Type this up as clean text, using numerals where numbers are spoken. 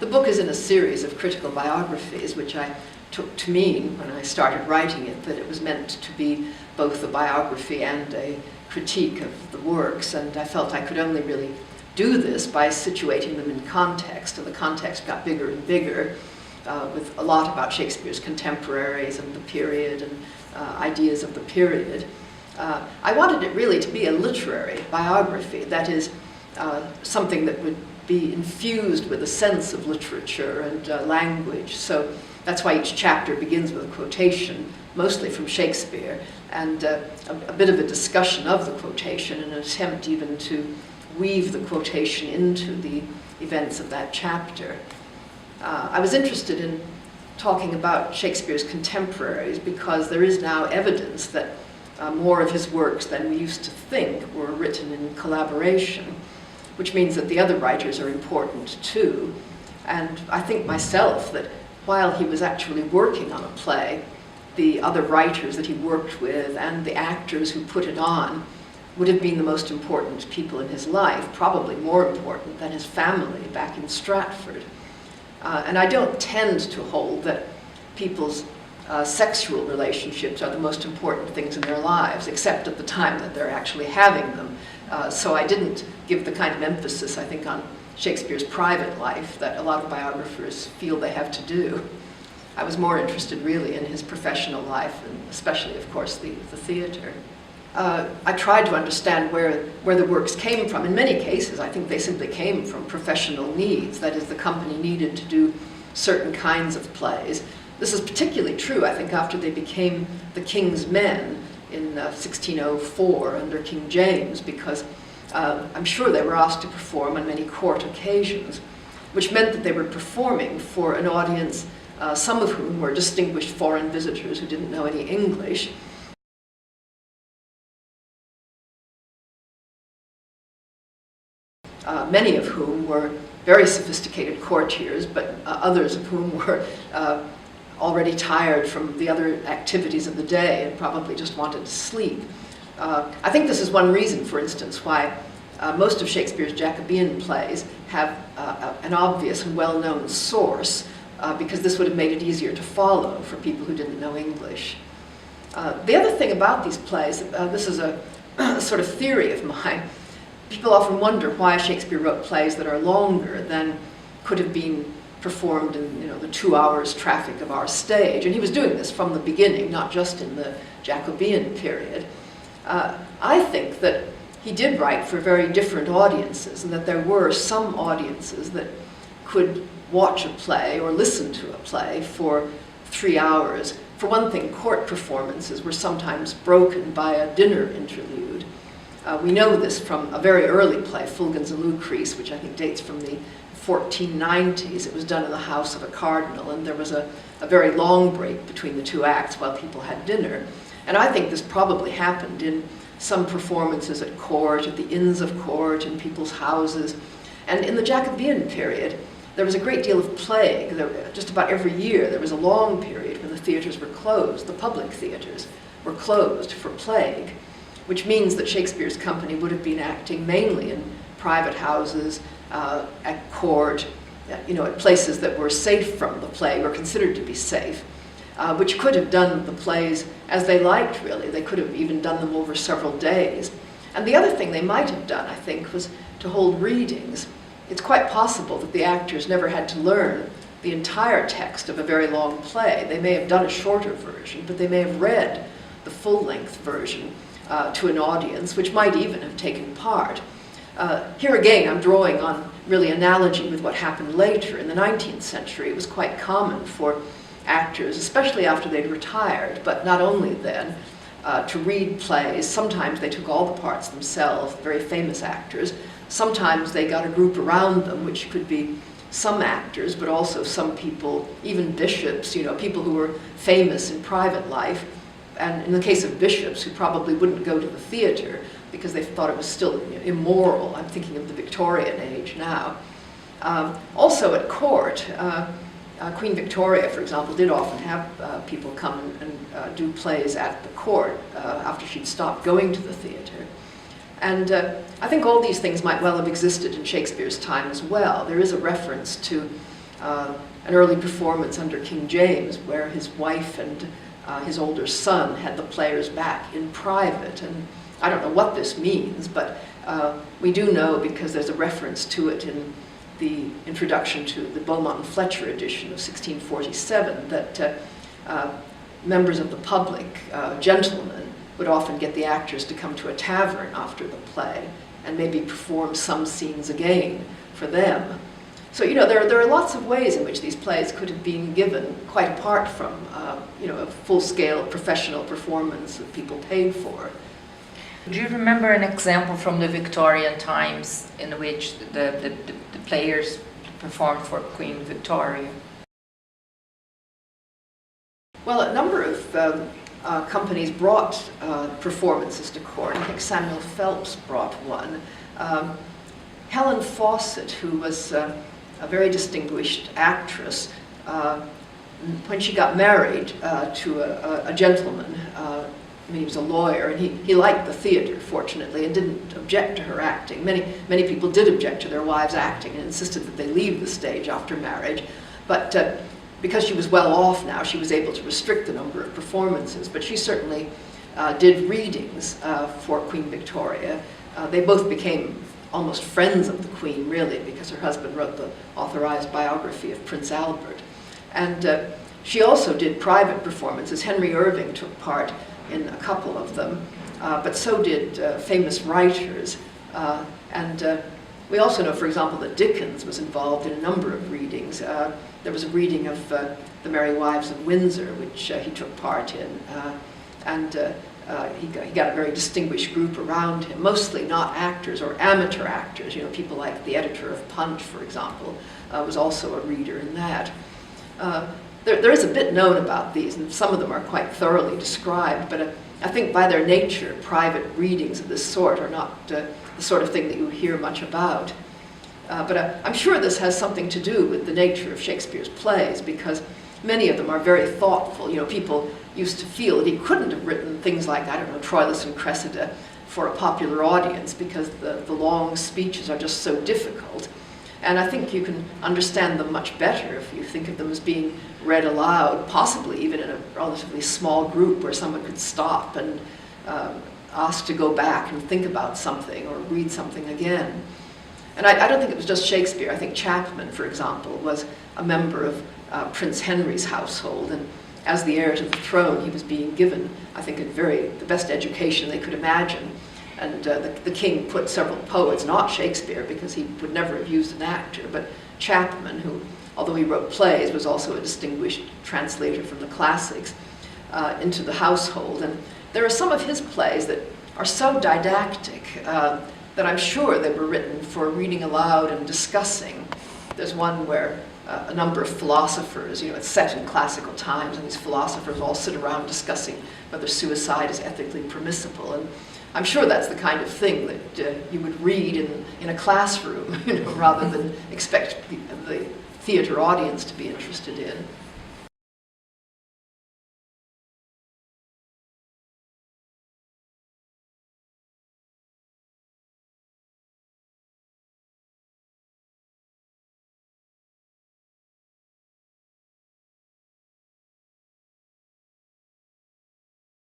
The book is in a series of critical biographies, which I took to mean when I started writing it, that it was meant to be both a biography and a critique of the works, and I felt I could only really do this by situating them in context, and the context got bigger and bigger, with a lot about Shakespeare's contemporaries and the period and ideas of the period. I wanted it really to be a literary biography, that is, something that would be infused with a sense of literature and language. So that's why each chapter begins with a quotation, mostly from Shakespeare, and a bit of a discussion of the quotation, an attempt even to weave the quotation into the events of that chapter. I was interested in talking about Shakespeare's contemporaries because there is now evidence that more of his works than we used to think were written in collaboration, which means that the other writers are important too. And I think myself that while he was actually working on a play, the other writers that he worked with and the actors who put it on would have been the most important people in his life, probably more important than his family back in Stratford. And I don't tend to hold that people's sexual relationships are the most important things in their lives, except at the time that they're actually having them. So I didn't give the kind of emphasis, I think, on Shakespeare's private life that a lot of biographers feel they have to do. I was more interested really in his professional life, and especially, of course, the theater. I tried to understand where the works came from. In many cases, I think they simply came from professional needs. That is, the company needed to do certain kinds of plays. This is particularly true, I think, after they became the King's Men in 1604 under King James, because I'm sure they were asked to perform on many court occasions, which meant that they were performing for an audience, some of whom were distinguished foreign visitors who didn't know any English. Many of whom were very sophisticated courtiers, but others of whom were already tired from the other activities of the day and probably just wanted to sleep. I think this is one reason, for instance, why most of Shakespeare's Jacobean plays have an obvious and well-known source, because this would have made it easier to follow for people who didn't know English. The other thing about these plays, this is a sort of theory of mine. People often wonder why Shakespeare wrote plays that are longer than could have been performed in the 2 hours traffic of our stage. And he was doing this from the beginning, not just in the Jacobean period. I think that he did write for very different audiences, and that there were some audiences that could watch a play or listen to a play for 3 hours. For one thing, court performances were sometimes broken by a dinner interlude. We know this from a very early play, Fulgens and Lucrece, which I think dates from the 1490s. It was done in the house of a cardinal, and there was a very long break between the two acts while people had dinner. And I think this probably happened in some performances at court, at the inns of court, in people's houses. And in the Jacobean period, there was a great deal of plague. Just about every year there was a long period when the theaters were closed, the public theaters were closed for plague, which means that Shakespeare's company would have been acting mainly in private houses, at court, at places that were safe from the plague or considered to be safe, which could have done the plays as they liked, really. They could have even done them over several days. And the other thing they might have done, I think, was to hold readings. It's quite possible that the actors never had to learn the entire text of a very long play. They may have done a shorter version, but they may have read the full-length version to an audience, which might even have taken part. Here again, I'm drawing on really analogy with what happened later. In the 19th century, it was quite common for actors, especially after they'd retired, but not only then, to read plays. Sometimes they took all the parts themselves, very famous actors. Sometimes they got a group around them, which could be some actors, but also some people, even bishops, people who were famous in private life. And in the case of bishops, who probably wouldn't go to the theater because they thought it was still immoral. I'm thinking of the Victorian age now. Also at court, Queen Victoria, for example, did often have people come and do plays at the court after she'd stopped going to the theater. And I think all these things might well have existed in Shakespeare's time as well. There is a reference to an early performance under King James where his wife and his older son had the players back in private. And I don't know what this means, but we do know, because there's a reference to it in the introduction to the Beaumont and Fletcher edition of 1647, that members of the public, gentlemen, would often get the actors to come to a tavern after the play and maybe perform some scenes again for them. So, you know, there are lots of ways in which these plays could have been given, quite apart from, you know, a full-scale professional performance that people paid for. Do you remember an example from the Victorian times in which the players performed for Queen Victoria? Well, a number of companies brought performances to court. I think Samuel Phelps brought one. Helen Fawcett, who was a very distinguished actress, when she got married to a gentleman, I mean, he was a lawyer, and he liked the theater, fortunately, and didn't object to her acting. Many people did object to their wives acting and insisted that they leave the stage after marriage. But because she was well off now, she was able to restrict the number of performances. But she certainly did readings for Queen Victoria. They both became almost friends of the Queen, really, because her husband wrote the authorized biography of Prince Albert. And she also did private performances. Henry Irving took part in a couple of them, but so did famous writers. And we also know, for example, that Dickens was involved in a number of readings. There was a reading of The Merry Wives of Windsor, which he took part in, and he got a very distinguished group around him, mostly not actors or amateur actors. You know, people like the editor of Punch, for example, was also a reader in that. There is a bit known about these, and some of them are quite thoroughly described, but I think by their nature, private readings of this sort are not the sort of thing that you hear much about. But I'm sure this has something to do with the nature of Shakespeare's plays, because many of them are very thoughtful. You know, people used to feel that he couldn't have written things like, I don't know, Troilus and Cressida for a popular audience, because the long speeches are just so difficult. And I think you can understand them much better if you think of them as being read aloud, possibly even in a relatively small group where someone could stop and ask to go back and think about something or read something again. And I don't think it was just Shakespeare. I think Chapman, for example, was a member of Prince Henry's household, and as the heir to the throne, he was being given, I think, the best education they could imagine. And the king put several poets, not Shakespeare, because he would never have used an actor, but Chapman, who, although he wrote plays, was also a distinguished translator from the classics, into the household. And there are some of his plays that are so didactic that I'm sure they were written for reading aloud and discussing. There's one where a number of philosophers, you know, it's set in classical times, and these philosophers all sit around discussing whether suicide is ethically permissible. And I'm sure that's the kind of thing that you would read in a classroom, you know, rather than expect the theater audience to be interested in.